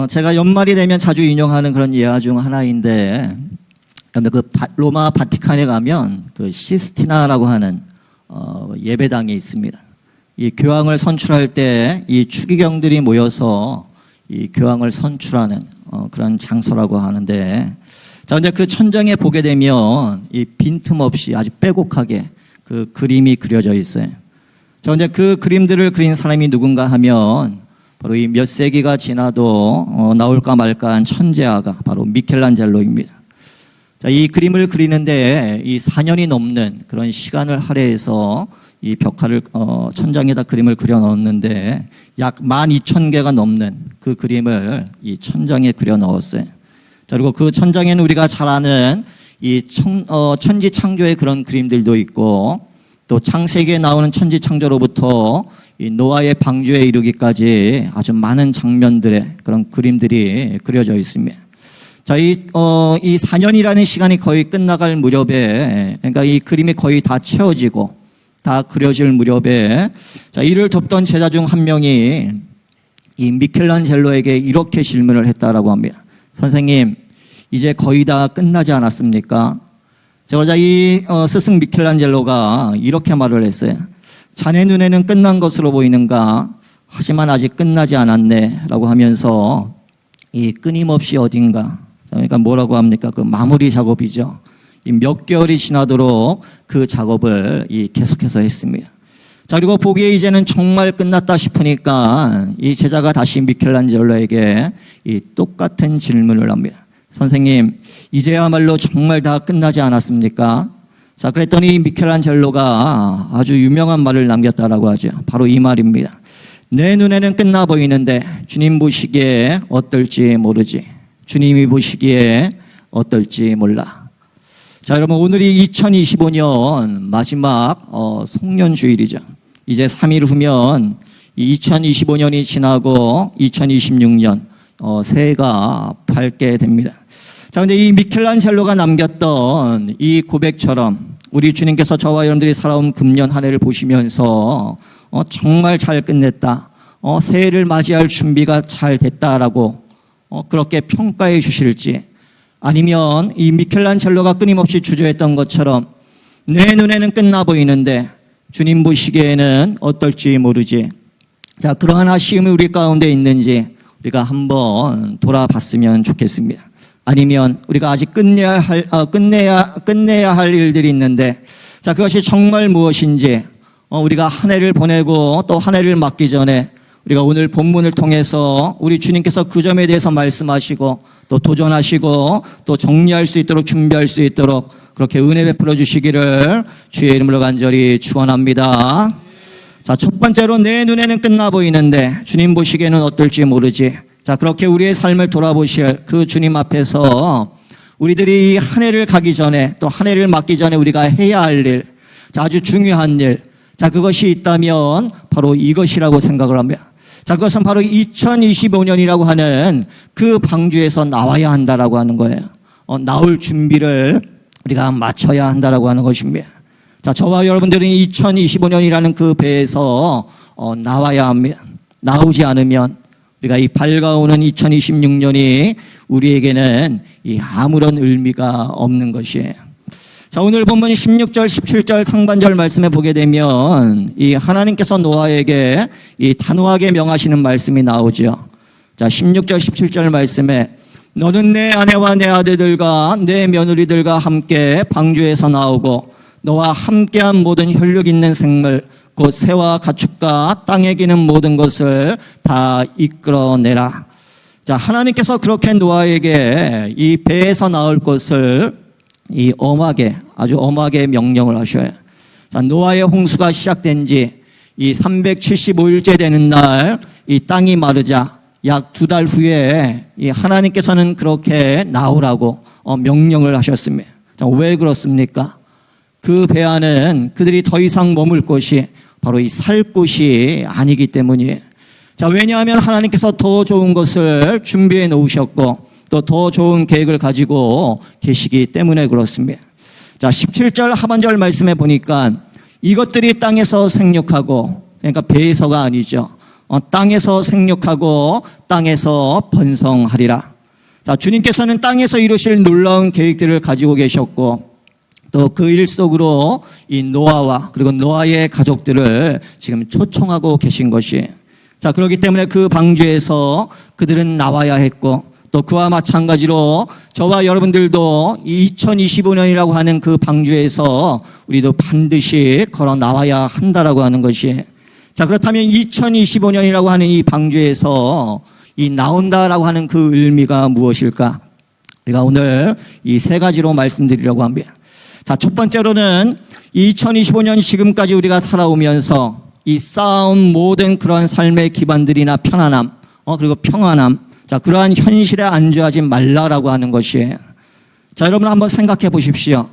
제가 연말이 되면 자주 인용하는 그런 예화 중 하나인데, 로마 바티칸에 가면 그 시스티나라고 하는 예배당이 있습니다. 이 교황을 선출할 때 이 추기경들이 모여서 이 교황을 선출하는 그런 장소라고 하는데, 자, 근데 그 천장에 보게 되면 이 빈틈없이 아주 빼곡하게 그 그림이 그려져 있어요. 자, 근데 그 그림들을 그린 사람이 누군가 하면 바로 이 몇 세기가 지나도 나올까 말까한 천재아가 바로 미켈란젤로입니다. 자, 이 그림을 그리는데 이 4년이 넘는 그런 시간을 할애해서 이 벽화를 천장에다 그림을 그려 넣었는데 약 12,000개가 넘는 그 그림을 이 천장에 그려 넣었어요. 자, 그리고 그 천장에는 우리가 잘 아는 이 천지 창조의 그런 그림들도 있고, 또 창세기에 나오는 천지 창조로부터 이 노아의 방주에 이르기까지 아주 많은 장면들의 그런 그림들이 그려져 있습니다. 자, 이 4년이라는 시간이 거의 끝나갈 무렵에, 그러니까 이 그림이 거의 다 채워지고 다 그려질 무렵에, 자, 이를 돕던 제자 중 한 명이 이 미켈란젤로에게 이렇게 질문을 했다라고 합니다. 선생님, 이제 거의 다 끝나지 않았습니까? 자, 이 스승 미켈란젤로가 이렇게 말을 했어요. 자네 눈에는 끝난 것으로 보이는가? 하지만 아직 끝나지 않았네 라고 하면서 이 끊임없이 어딘가, 그러니까 뭐라고 합니까? 그 마무리 작업이죠. 이 몇 개월이 지나도록 그 작업을 계속해서 했습니다. 자, 그리고 보기에 이제는 정말 끝났다 싶으니까 이 제자가 다시 미켈란젤로에게 이 똑같은 질문을 합니다. 선생님, 이제야말로 정말 다 끝나지 않았습니까? 자, 그랬더니 미켈란젤로가 아주 유명한 말을 남겼다라고 하죠. 바로 이 말입니다. 내 눈에는 끝나 보이는데 주님 보시기에 어떨지 모르지. 주님이 보시기에 어떨지 몰라. 자, 여러분, 오늘이 2025년 마지막 송년주일이죠. 이제 3일 후면 2025년이 지나고 2026년 새해가 밝게 됩니다. 자, 근데 이 미켈란젤로가 남겼던 이 고백처럼 우리 주님께서 저와 여러분들이 살아온 금년 한 해를 보시면서 정말 잘 끝냈다, 새해를 맞이할 준비가 잘 됐다라고 그렇게 평가해 주실지, 아니면 이 미켈란젤로가 끊임없이 주저했던 것처럼 내 눈에는 끝나 보이는데 주님 보시기에는 어떨지 모르지. 자, 그러한 아쉬움이 우리 가운데 있는지 우리가 한번 돌아봤으면 좋겠습니다. 아니면 우리가 아직 끝내야 할 일들이 있는데, 자, 그것이 정말 무엇인지 우리가 한 해를 보내고 또 한 해를 맞기 전에 우리가 오늘 본문을 통해서 우리 주님께서 그 점에 대해서 말씀하시고 또 도전하시고 또 정리할 수 있도록 준비할 수 있도록 그렇게 은혜 베풀어 주시기를 주의 이름으로 간절히 축원합니다. 자, 첫 번째로 내 눈에는 끝나 보이는데 주님 보시기에는 어떨지 모르지. 자, 그렇게 우리의 삶을 돌아보실 그 주님 앞에서 우리들이 한 해를 가기 전에 또 한 해를 맞기 전에 우리가 해야 할 일, 자, 아주 중요한 일, 자, 그것이 있다면 바로 이것이라고 생각을 합니다. 자, 그것은 바로 2025년이라고 하는 그 방주에서 나와야 한다라고 하는 거예요. 나올 준비를 우리가 마쳐야 한다라고 하는 것입니다. 자, 저와 여러분들은 2025년이라는 그 배에서 나와야 합니다. 나오지 않으면 우리가 이 밝아오는 2026년이 우리에게는 아무런 의미가 없는 것이에요. 자, 오늘 본문 16절, 17절 상반절 말씀에 보게 되면 이 하나님께서 노아에게 이 단호하게 명하시는 말씀이 나오죠. 자, 16절, 17절 말씀에 너는 내 아내와 내 아들들과 내 며느리들과 함께 방주에서 나오고 너와 함께한 모든 혈육 있는 생물 곧 새와 가축과 땅에 기는 모든 것을 다 이끌어내라. 자, 하나님께서 그렇게 노아에게 이 배에서 나올 것을 아주 엄하게 명령을 하셔요. 자, 노아의 홍수가 시작된 지 이 375일째 되는 날 이 땅이 마르자 약 2달 후에 이 하나님께서는 그렇게 나오라고 명령을 하셨습니다. 자, 왜 그렇습니까? 그 배 안은 그들이 더 이상 머물 곳이 바로 이 살 곳이 아니기 때문이에요. 자, 왜냐하면 하나님께서 더 좋은 것을 준비해 놓으셨고 또 더 좋은 계획을 가지고 계시기 때문에 그렇습니다. 자, 17절 하반절 말씀에 보니까 이것들이 땅에서 생육하고, 그러니까 배에서가 아니죠. 땅에서 생육하고 땅에서 번성하리라. 자, 주님께서는 땅에서 이루실 놀라운 계획들을 가지고 계셨고 또 그 일 속으로 이 노아와 그리고 노아의 가족들을 지금 초청하고 계신 것이, 자, 그렇기 때문에 그 방주에서 그들은 나와야 했고 또 그와 마찬가지로 저와 여러분들도 2025년이라고 하는 그 방주에서 우리도 반드시 걸어 나와야 한다라고 하는 것이, 자, 그렇다면 2025년이라고 하는 이 방주에서 이 나온다라고 하는 그 의미가 무엇일까? 우리가 오늘 이 세 가지로 말씀드리려고 합니다. 자, 첫 번째로는 2025년 지금까지 우리가 살아오면서 이 쌓아온 모든 그런 삶의 기반들이나 편안함, 그리고 평안함, 자, 그러한 현실에 안주하지 말라라고 하는 것이에요. 자, 여러분 한번 생각해 보십시오.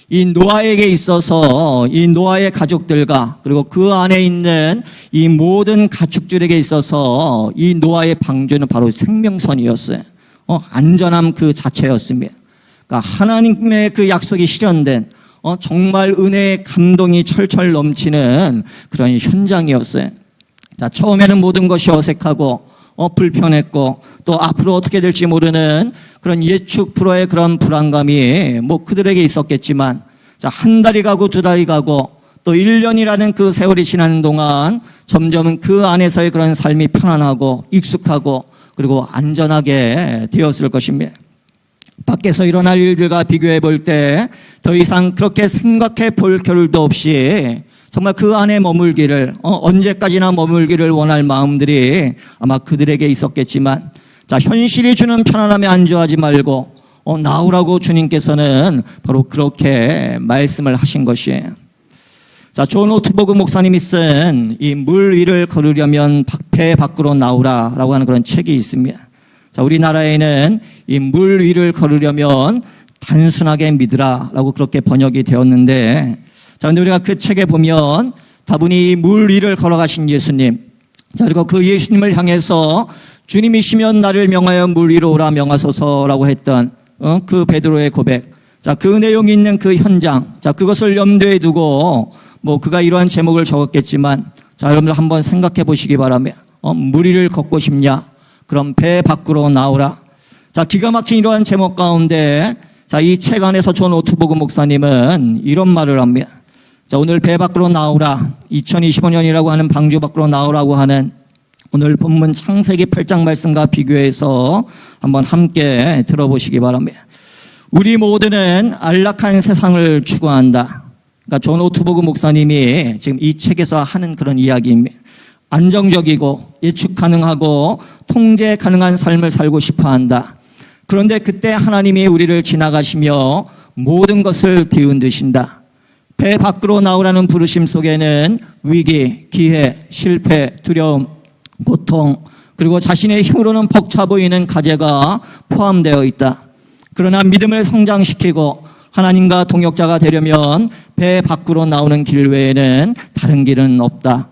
이 노아에게 있어서 이 노아의 가족들과 그리고 그 안에 있는 이 모든 가축들에게 있어서 이 노아의 방주는 바로 생명선이었어요. 안전함 그 자체였습니다. 그러니까 하나님의 그 약속이 실현된 정말 은혜의 감동이 철철 넘치는 그런 현장이었어요. 자, 처음에는 모든 것이 어색하고 불편했고 또 앞으로 어떻게 될지 모르는 그런 예측 불허의 그런 불안감이 뭐 그들에게 있었겠지만, 자, 한 달이 가고 두 달이 가고 또 1년이라는 그 세월이 지나는 동안 점점 그 안에서의 그런 삶이 편안하고 익숙하고 그리고 안전하게 되었을 것입니다. 밖에서 일어날 일들과 비교해 볼 때 더 이상 그렇게 생각해 볼 겨를도 없이 정말 그 안에 머물기를, 언제까지나 머물기를 원할 마음들이 아마 그들에게 있었겠지만, 자, 현실이 주는 편안함에 안주하지 말고 나오라고 주님께서는 바로 그렇게 말씀을 하신 것이에요. 자, 존 오트버그 목사님이 쓴 이 물 위를 걸으려면 배 밖으로 나오라라고 하는 그런 책이 있습니다. 자, 우리나라에는 이 물 위를 걸으려면 단순하게 믿으라라고 그렇게 번역이 되었는데, 자, 근데 우리가 그 책에 보면 다분히 물 위를 걸어가신 예수님, 자, 그리고 그 예수님을 향해서 주님이시면 나를 명하여 물 위로 오라 명하소서라고 했던 그 베드로의 고백, 자, 그 내용이 있는 그 현장, 자, 그것을 염두에 두고 뭐 그가 이러한 제목을 적었겠지만, 자, 여러분들 한번 생각해 보시기 바랍니다. 물 위를 걷고 싶냐? 그럼 배 밖으로 나오라. 자, 기가 막힌 이러한 제목 가운데, 자, 이 책 안에서 존 오트버그 목사님은 이런 말을 합니다. 자, 오늘 배 밖으로 나오라, 2025년이라고 하는 방주 밖으로 나오라고 하는 오늘 본문 창세기 8장 말씀과 비교해서 한번 함께 들어보시기 바랍니다. 우리 모두는 안락한 세상을 추구한다. 그러니까 존 오트버그 목사님이 지금 이 책에서 하는 그런 이야기입니다. 안정적이고 예측 가능하고 통제 가능한 삶을 살고 싶어 한다. 그런데 그때 하나님이 우리를 지나가시며 모든 것을 뒤흔드신다. 배 밖으로 나오라는 부르심 속에는 위기, 기회, 실패, 두려움, 고통, 그리고 자신의 힘으로는 벅차 보이는 과제가 포함되어 있다. 그러나 믿음을 성장시키고 하나님과 동역자가 되려면 배 밖으로 나오는 길 외에는 다른 길은 없다.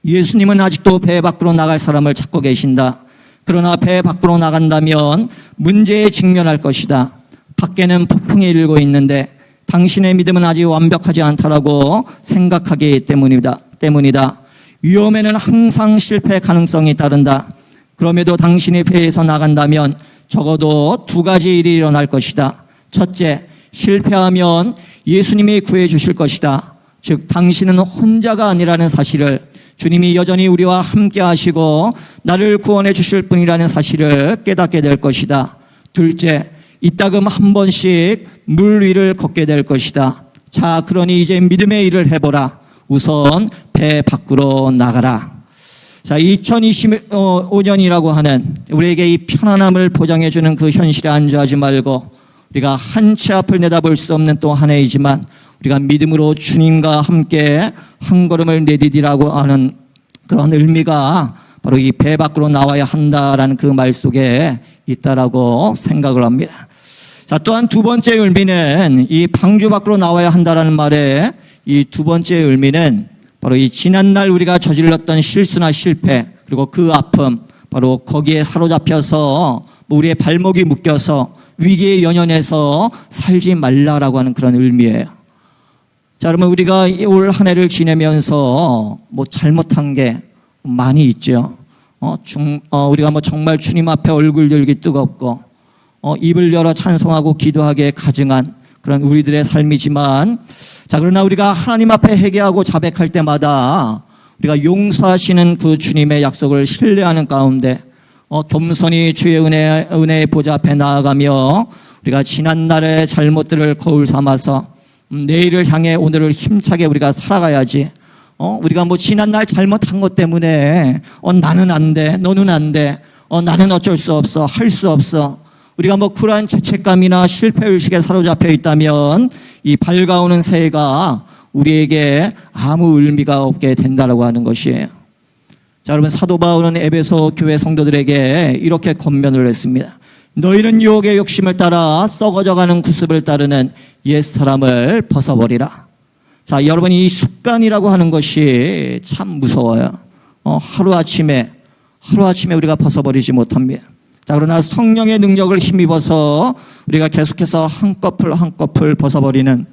예수님은 아직도 배 밖으로 나갈 사람을 찾고 계신다. 그러나 배 밖으로 나간다면 문제에 직면할 것이다. 밖에는 폭풍이 일고 있는데 당신의 믿음은 아직 완벽하지 않다라고 생각하기 때문이다. 위험에는 항상 실패 가능성이 따른다. 그럼에도 당신이 배에서 나간다면 적어도 두 가지 일이 일어날 것이다. 첫째, 실패하면 예수님이 구해 주실 것이다. 즉 당신은 혼자가 아니라는 사실을, 주님이 여전히 우리와 함께 하시고 나를 구원해 주실 분이라는 사실을 깨닫게 될 것이다. 둘째, 이따금 한 번씩 물 위를 걷게 될 것이다. 자, 그러니 이제 믿음의 일을 해보라. 우선 배 밖으로 나가라. 자, 2025년이라고 하는 우리에게 이 편안함을 보장해주는 그 현실에 안주하지 말고 우리가 한 치 앞을 내다볼 수 없는 또 한 해이지만 우리가 믿음으로 주님과 함께 한 걸음을 내디디라고 하는 그런 의미가 바로 이 배 밖으로 나와야 한다라는 그 말 속에 있다라고 생각을 합니다. 자, 또한 두 번째 의미는 이 방주 밖으로 나와야 한다라는 말에 이 두 번째 의미는 바로 이 지난날 우리가 저질렀던 실수나 실패 그리고 그 아픔, 바로 거기에 사로잡혀서 우리의 발목이 묶여서 위기에 연연해서 살지 말라라고 하는 그런 의미예요. 자, 여러분, 우리가 올 한 해를 지내면서 뭐 잘못한 게 많이 있죠. 우리가 뭐 정말 주님 앞에 얼굴 들기 뜨겁고 입을 열어 찬송하고 기도하기에 가증한 그런 우리들의 삶이지만, 자, 그러나 우리가 하나님 앞에 회개하고 자백할 때마다 우리가 용서하시는 그 주님의 약속을 신뢰하는 가운데 겸손히 주의 은혜의 보좌 앞에 나아가며 우리가 지난날의 잘못들을 거울 삼아서 내일을 향해 오늘을 힘차게 우리가 살아가야지. 우리가 뭐 지난날 잘못한 것 때문에 나는 안 돼, 너는 안 돼, 나는 어쩔 수 없어, 할 수 없어. 우리가 뭐 그러한 죄책감이나 실패의식에 사로잡혀 있다면 이 밝아오는 새해가 우리에게 아무 의미가 없게 된다라고 하는 것이에요. 자, 여러분, 사도 바울은 에베소 교회 성도들에게 이렇게 권면을 했습니다. 너희는 유혹의 욕심을 따라 썩어져가는 구습을 따르는 옛사람을 벗어버리라. 자, 여러분, 이 습관이라고 하는 것이 참 무서워요. 하루아침에 우리가 벗어버리지 못합니다. 자, 그러나 성령의 능력을 힘입어서 우리가 계속해서 한꺼풀 벗어버리는,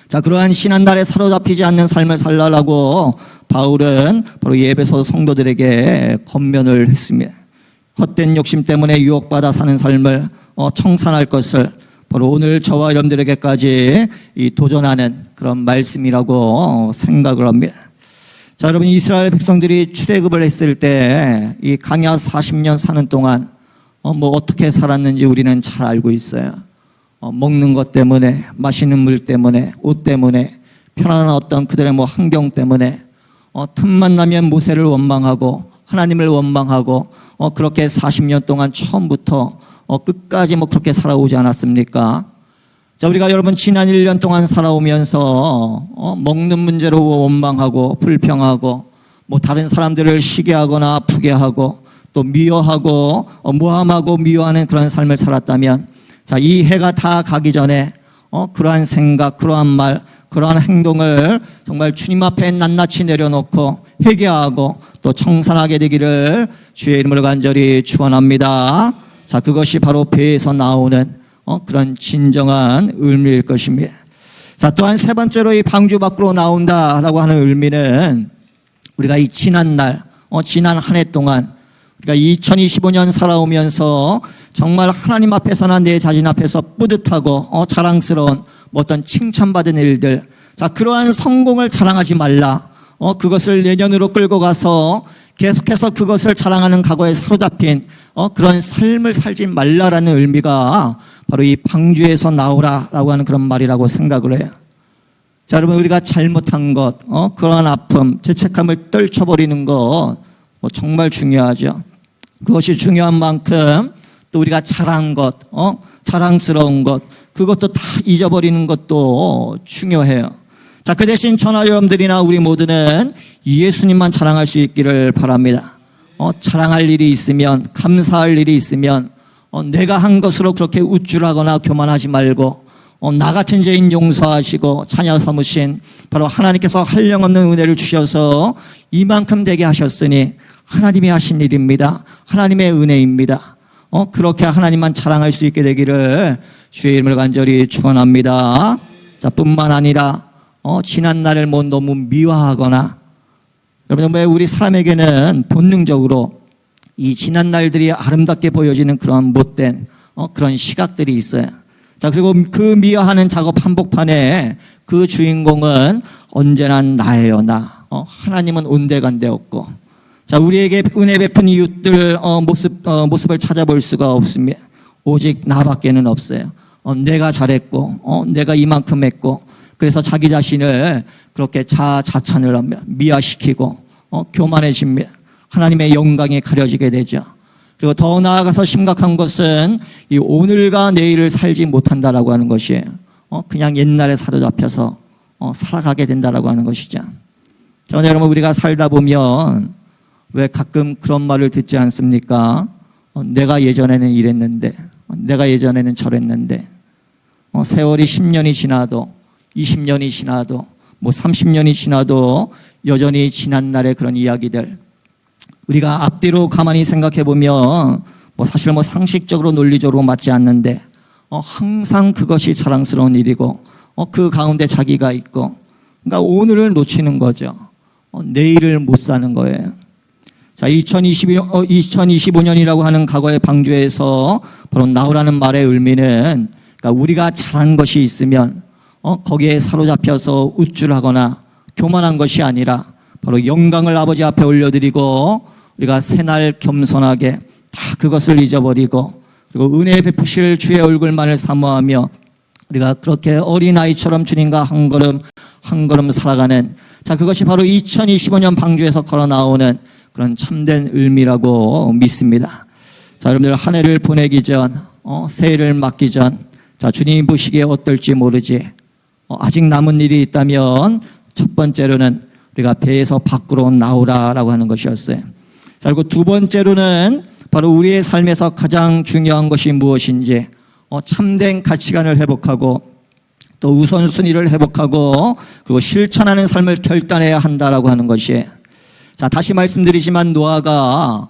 자, 그러한 지난날에 사로잡히지 않는 삶을 살라라고 바울은 바로 에베소 성도들에게 권면을 했습니다. 헛된 욕심 때문에 유혹받아 사는 삶을 청산할 것을 바로 오늘 저와 여러분들에게까지 도전하는 그런 말씀이라고 생각을 합니다. 자, 여러분, 이스라엘 백성들이 출애굽을 했을 때 이 광야 40년 사는 동안 뭐 어떻게 살았는지 우리는 잘 알고 있어요. 먹는 것 때문에, 마시는 물 때문에, 옷 때문에, 편안한 어떤 그들의 뭐 환경 때문에 틈만 나면 모세를 원망하고 하나님을 원망하고 그렇게 40년 동안 처음부터 끝까지 뭐 그렇게 살아오지 않았습니까? 자, 우리가 여러분 지난 1년 동안 살아오면서 먹는 문제로 원망하고 불평하고 뭐 다른 사람들을 시기하거나 아프게 하고 또 미워하고 모함하고 미워하는 그런 삶을 살았다면, 자, 이 해가 다 가기 전에 그러한 생각, 그러한 말, 그러한 행동을 정말 주님 앞에 낱낱이 내려놓고 회개하고 또 청산하게 되기를 주의 이름으로 간절히 축원합니다. 자, 그것이 바로 배에서 나오는 그런 진정한 의미일 것입니다. 자, 또한 세 번째로 이 방주 밖으로 나온다라고 하는 의미는 우리가 이 지난 한 해 동안 우리가 2025년 살아오면서 정말 하나님 앞에서나 내 자신 앞에서 뿌듯하고 자랑스러운 뭐 어떤 칭찬받은 일들, 자, 그러한 성공을 자랑하지 말라. 그것을 내년으로 끌고 가서 계속해서 그것을 자랑하는 과거에 사로잡힌 그런 삶을 살지 말라라는 의미가 바로 이 방주에서 나오라라고 하는 그런 말이라고 생각을 해요. 자, 여러분, 우리가 잘못한 것, 그러한 아픔, 죄책감을 떨쳐버리는 것 정말 중요하죠. 그것이 중요한 만큼 또 우리가 잘한 것, 자랑스러운 것, 그것도 다 잊어버리는 것도 중요해요. 자, 그 대신 저나 여러분들이나 우리 모두는 예수님만 자랑할 수 있기를 바랍니다. 자랑할 일이 있으면, 감사할 일이 있으면 내가 한 것으로 그렇게 우쭐하거나 교만하지 말고 나 같은 죄인 용서하시고 자녀 삼으신 바로 하나님께서 한량없는 은혜를 주셔서 이만큼 되게 하셨으니 하나님이 하신 일입니다. 하나님의 은혜입니다. 그렇게 하나님만 자랑할 수 있게 되기를 주의 이름을 간절히 축원합니다. 자, 뿐만 아니라 지난 날을 뭐 너무 미화하거나, 여러분, 왜 우리 사람에게는 본능적으로 이 지난 날들이 아름답게 보여지는 그런 못된 그런 시각들이 있어요. 자, 그리고 그 미화하는 작업 한복판에 그 주인공은 언제나 나예요, 나. 하나님은 온데간데 없고. 자, 우리에게 은혜 베푼 이웃들 모습을 찾아볼 수가 없습니다. 오직 나밖에는 없어요. 내가 잘했고, 내가 이만큼 했고, 그래서 자기 자신을 그렇게 자찬을 하며 미화시키고 교만해집니다. 하나님의 영광이 가려지게 되죠. 그리고 더 나아가서 심각한 것은 이 오늘과 내일을 살지 못한다라고 하는 것이에요. 그냥 옛날에 사로잡혀서 살아가게 된다라고 하는 것이죠. 자, 여러분, 우리가 살다 보면 왜 가끔 그런 말을 듣지 않습니까? 내가 예전에는 이랬는데, 내가 예전에는 저랬는데, 세월이 10년이 지나도 20년이 지나도 뭐 30년이 지나도 여전히 지난날의 그런 이야기들, 우리가 앞뒤로 가만히 생각해 보면 사실 상식적으로 논리적으로 맞지 않는데 항상 그것이 자랑스러운 일이고 그 가운데 자기가 있고, 그러니까 오늘을 놓치는 거죠. 내일을 못 사는 거예요. 자, 2025년이라고 하는 과거의 방주에서 바로 나오라는 말의 의미는, 그러니까 우리가 잘한 것이 있으면 거기에 사로잡혀서 우쭐하거나 교만한 것이 아니라 바로 영광을 아버지 앞에 올려드리고 우리가 새날 겸손하게 다 그것을 잊어버리고 그리고 은혜 베푸실 주의 얼굴만을 사모하며 우리가 그렇게 어린아이처럼 주님과 한 걸음 한 걸음 살아가는, 자, 그것이 바로 2025년 방주에서 걸어 나오는 그런 참된 의미라고 믿습니다. 자, 여러분들 한 해를 보내기 전, 새해를 맞기 전, 자, 주님이 보시기에 어떨지 모르지. 아직 남은 일이 있다면 첫 번째로는 우리가 배에서 밖으로 나오라라고 하는 것이었어요. 자, 그리고 두 번째로는 바로 우리의 삶에서 가장 중요한 것이 무엇인지 참된 가치관을 회복하고 또 우선순위를 회복하고 그리고 실천하는 삶을 결단해야 한다라고 하는 것이에요. 자, 다시 말씀드리지만 노아가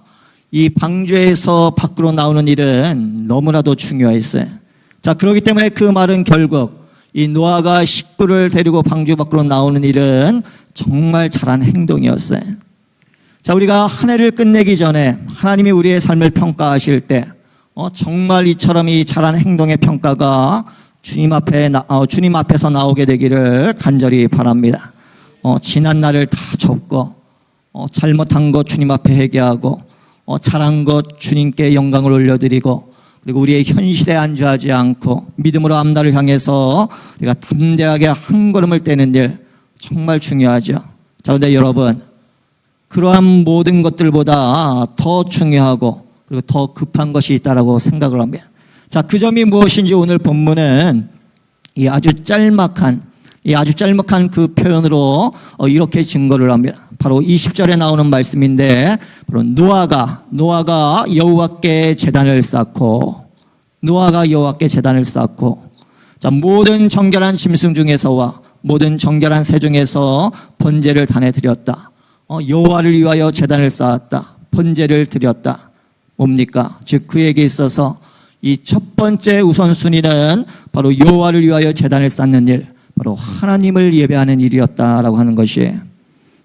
이 방주에서 밖으로 나오는 일은 너무나도 중요했어요. 자, 그렇기 때문에 그 말은 결국 이 노아가 식구를 데리고 방주 밖으로 나오는 일은 정말 잘한 행동이었어요. 자, 우리가 한 해를 끝내기 전에 하나님이 우리의 삶을 평가하실 때 정말 이처럼 이 잘한 행동의 평가가 주님 앞에서 나오게 되기를 간절히 바랍니다. 지난 날을 다 접고 잘못한 것 주님 앞에 회개하고 잘한 것 주님께 영광을 올려드리고 그리고 우리의 현실에 안주하지 않고 믿음으로 앞날을 향해서 우리가 담대하게 한 걸음을 떼는 일 정말 중요하죠. 자, 그런데 여러분, 그러한 모든 것들보다 더 중요하고 그리고 더 급한 것이 있다라고 생각을 합니다. 자, 그 점이 무엇인지 오늘 본문은 이 아주 짤막한 그 표현으로 이렇게 증거를 합니다. 바로 20절에 나오는 말씀인데, 바로 노아가 여호와께 제단을 쌓고, 자, 모든 정결한 짐승 중에서와 모든 정결한 새 중에서 번제를 단에 드렸다. 여호와를 위하여 제단을 쌓았다. 번제를 드렸다. 뭡니까? 즉 그에게 있어서 이 첫 번째 우선순위는 바로 여호와를 위하여 제단을 쌓는 일, 바로 하나님을 예배하는 일이었다라고 하는 것이에요.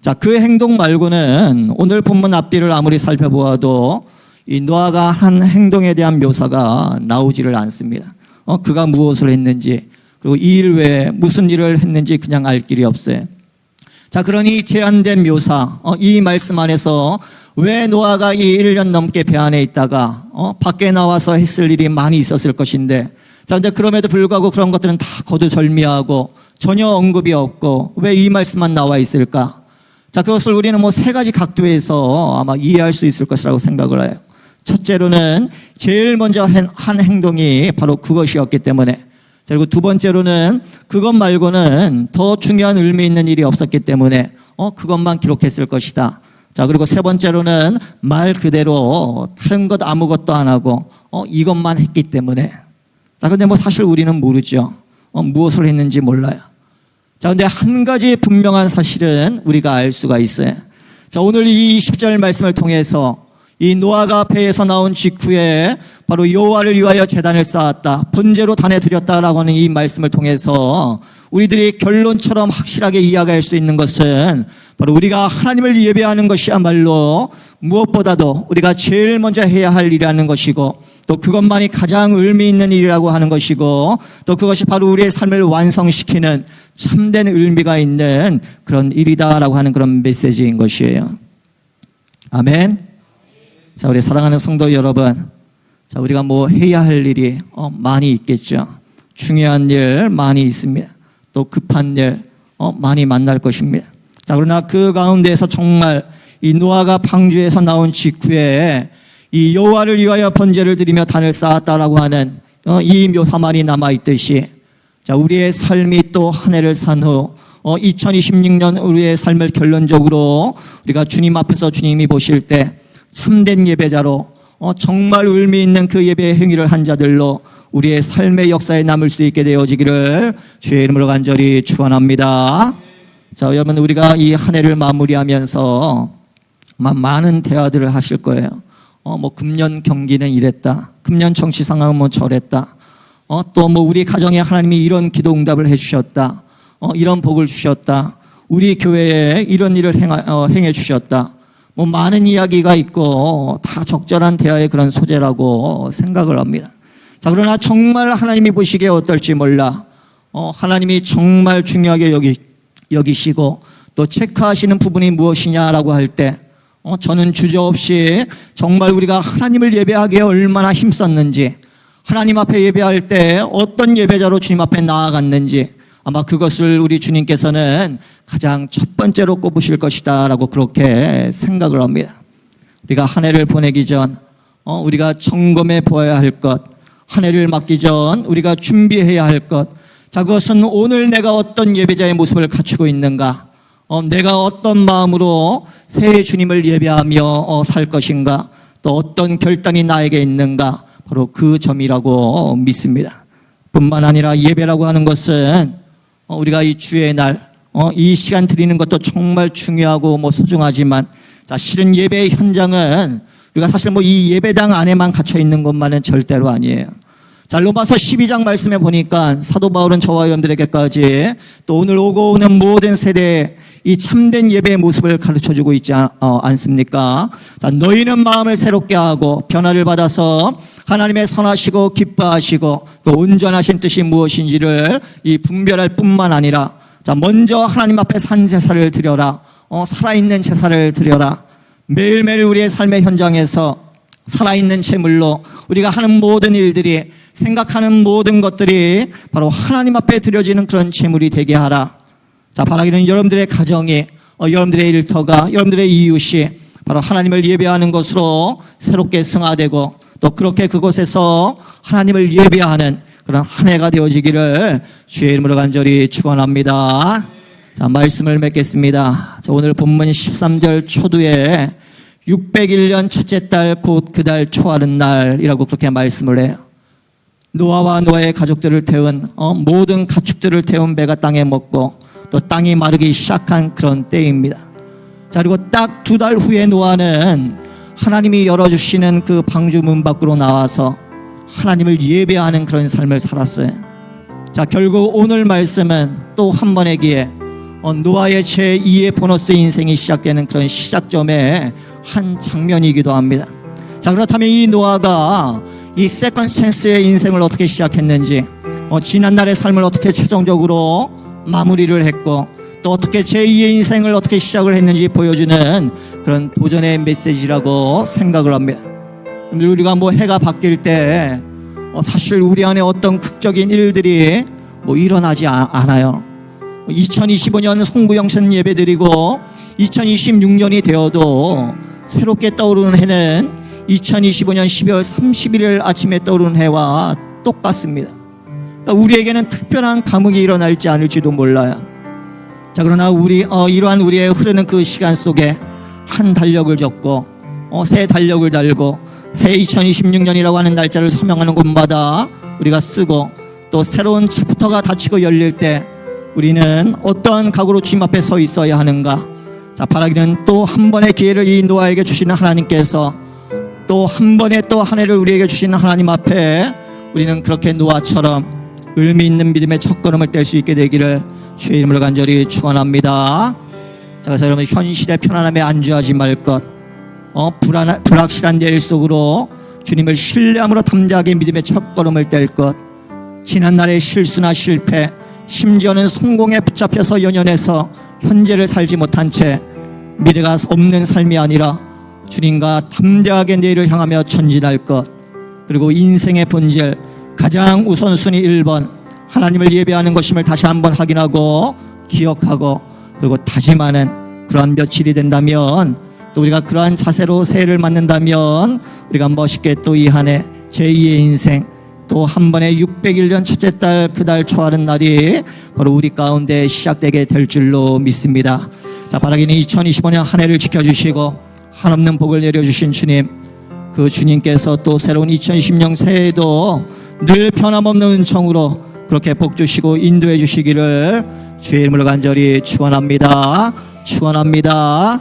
자, 그 행동 말고는 오늘 본문 앞뒤를 아무리 살펴보아도 이 노아가 한 행동에 대한 묘사가 나오지를 않습니다. 그가 무엇을 했는지 그리고 이 일 외에 무슨 일을 했는지 그냥 알 길이 없어요. 자, 그러니 제한된 묘사, 이 말씀 안에서 왜 노아가 이 1년 넘게 배 안에 있다가 밖에 나와서 했을 일이 많이 있었을 것인데, 자, 근데 그럼에도 불구하고 그런 것들은 다 거두절미하고 전혀 언급이 없고 왜 이 말씀만 나와 있을까? 자, 그것을 우리는 세 가지 각도에서 아마 이해할 수 있을 것이라고 생각을 해요. 첫째로는 제일 먼저 한 행동이 바로 그것이었기 때문에, 그리고 두 번째로는 그것 말고는 더 중요한 의미 있는 일이 없었기 때문에 그것만 기록했을 것이다. 자, 그리고 세 번째로는 말 그대로 다른 것 아무것도 안 하고 이것만 했기 때문에. 자, 근데 사실 우리는 모르죠. 무엇을 했는지 몰라요. 자, 근데 한 가지 분명한 사실은 우리가 알 수가 있어요. 자, 오늘 이 10절 말씀을 통해서 이 노아가 배에서 나온 직후에 바로 여호와를 위하여 제단을 쌓았다, 번제로 단에 드렸다라고 하는 이 말씀을 통해서 우리들이 결론처럼 확실하게 이해할 수 있는 것은 바로 우리가 하나님을 예배하는 것이야말로 무엇보다도 우리가 제일 먼저 해야 할 일이라는 것이고, 또 그것만이 가장 의미 있는 일이라고 하는 것이고, 또 그것이 바로 우리의 삶을 완성시키는 참된 의미가 있는 그런 일이다라고 하는 그런 메시지인 것이에요. 아멘. 자, 우리 사랑하는 성도 여러분, 자, 우리가 해야 할 일이 많이 있겠죠. 중요한 일 많이 있습니다. 또 급한 일 많이 만날 것입니다. 자, 그러나 그 가운데에서 정말 이 노아가 방주에서 나온 직후에 이 여호와를 위하여 번제를 드리며 단을 쌓았다라고 하는 이 묘사말이 남아 있듯이, 자, 우리의 삶이 또 한 해를 산 후 2026년 우리의 삶을 결론적으로 우리가 주님 앞에서 주님이 보실 때 참된 예배자로 정말 의미 있는 그 예배의 행위를 한 자들로 우리의 삶의 역사에 남을 수 있게 되어지기를 주의 이름으로 간절히 축원합니다. 자, 여러분, 우리가 이 한 해를 마무리하면서 많은 대화들을 하실 거예요. 금년 경기는 이랬다. 금년 정치 상황은 저랬다. 또 우리 가정에 하나님이 이런 기도 응답을 해주셨다. 이런 복을 주셨다. 우리 교회에 이런 일을 행해 주셨다. 뭐 많은 이야기가 있고 다 적절한 대화의 그런 소재라고 생각을 합니다. 자, 그러나 정말 하나님이 보시기에 어떨지 몰라. 하나님이 정말 중요하게 여기시고 또 체크하시는 부분이 무엇이냐라고 할 때 저는 주저없이 정말 우리가 하나님을 예배하기에 얼마나 힘썼는지, 하나님 앞에 예배할 때 어떤 예배자로 주님 앞에 나아갔는지, 아마 그것을 우리 주님께서는 가장 첫 번째로 꼽으실 것이다 라고 그렇게 생각을 합니다. 우리가 한 해를 보내기 전 우리가 점검해 보아야 할 것, 한 해를 맞기 전 우리가 준비해야 할 것, 자, 그것은 오늘 내가 어떤 예배자의 모습을 갖추고 있는가, 내가 어떤 마음으로 새해 주님을 예배하며 살 것인가, 또 어떤 결단이 나에게 있는가, 바로 그 점이라고 믿습니다. 뿐만 아니라 예배라고 하는 것은 우리가 이 주의 날, 이 시간 드리는 것도 정말 중요하고 소중하지만, 자, 실은 예배의 현장은 우리가 사실 이 예배당 안에만 갇혀 있는 것만은 절대로 아니에요. 자, 로마서 12장 말씀에 보니까 사도 바울은 저와 여러분들에게까지 또 오늘 오고 오는 모든 세대에 이 참된 예배의 모습을 가르쳐주고 있지 않습니까? 자, 너희는 마음을 새롭게 하고 변화를 받아서 하나님의 선하시고 기뻐하시고 또 온전하신 뜻이 무엇인지를 이 분별할 뿐만 아니라, 자, 먼저 하나님 앞에 산 제사를 드려라. 살아있는 제사를 드려라. 매일매일 우리의 삶의 현장에서 살아있는 제물로 우리가 하는 모든 일들이, 생각하는 모든 것들이 바로 하나님 앞에 드려지는 그런 제물이 되게 하라. 자, 바라기는 여러분들의 가정이, 여러분들의 일터가, 여러분들의 이웃이 바로 하나님을 예배하는 것으로 새롭게 승화되고 또 그렇게 그곳에서 하나님을 예배하는 그런 한 해가 되어지기를 주의 이름으로 간절히 축원합니다. 자, 말씀을 맺겠습니다. 자, 오늘 본문 13절 초두에 601년 첫째 달 곧 그 달 초하는 날이라고 그렇게 말씀을 해요. 노아와 노아의 가족들을 태운 모든 가축들을 태운 배가 땅에 먹고 또 땅이 마르기 시작한 그런 때입니다. 자, 그리고 딱 2달 후에 노아는 하나님이 열어주시는 그 방주 문 밖으로 나와서 하나님을 예배하는 그런 삶을 살았어요. 자, 결국 오늘 말씀은 또 한 번의 기회, 노아의 제2의 보너스 인생이 시작되는 그런 시작점의 한 장면이기도 합니다. 자, 그렇다면 이 노아가 이 세컨드 찬스의 인생을 어떻게 시작했는지, 지난날의 삶을 어떻게 최종적으로 마무리를 했고 또 어떻게 제2의 인생을 어떻게 시작을 했는지 보여주는 그런 도전의 메시지라고 생각을 합니다. 우리가 해가 바뀔 때 사실 우리 안에 어떤 극적인 일들이 일어나지 않아요. 2025년 송구영신 예배드리고 2026년이 되어도 새롭게 떠오르는 해는 2025년 12월 31일 아침에 떠오르는 해와 똑같습니다. 그러니까 우리에게는 특별한 감흥이 일어날지 않을지도 몰라요. 자, 그러나 이러한 우리의 흐르는 그 시간 속에 한 달력을 적고 새 달력을 달고 새 2026년이라고 하는 날짜를 서명하는 곳마다 우리가 쓰고 또 새로운 챕터가 닫히고 열릴 때 우리는 어떠한 각오로 주님 앞에 서 있어야 하는가. 자, 바라기는 또 한 번의 기회를 이 노아에게 주시는 하나님께서 또 한 번의 또 한 해를 우리에게 주시는 하나님 앞에 우리는 그렇게 노아처럼 의미 있는 믿음의 첫걸음을 뗄 수 있게 되기를 주의 이름으로 간절히 축원합니다. 자, 그래서 여러분 현실의 편안함에 안주하지 말 것, 불확실한 내일 속으로 주님을 신뢰함으로 담대하게 믿음의 첫걸음을 뗄 것, 지난날의 실수나 실패, 심지어는 성공에 붙잡혀서 연연해서 현재를 살지 못한 채 미래가 없는 삶이 아니라 주님과 담대하게 내일을 향하며 전진할 것, 그리고 인생의 본질 가장 우선순위 1번 하나님을 예배하는 것임을 다시 한번 확인하고 기억하고 그리고 다짐하는 그러한 며칠이 된다면, 또 우리가 그러한 자세로 새해를 맞는다면 우리가 멋있게 또 이 한 해 제2의 인생 또 한 번에 601년 첫째 달 그 달 초하는 날이 바로 우리 가운데 시작되게 될 줄로 믿습니다. 자, 바라기는 2025년 한 해를 지켜주시고 한없는 복을 내려주신 주님, 그 주님께서 또 새로운 2020년 새해에도 늘 변함없는 은총으로 그렇게 복 주시고 인도해 주시기를 주의 이름으로 간절히 축원합니다. 축원합니다.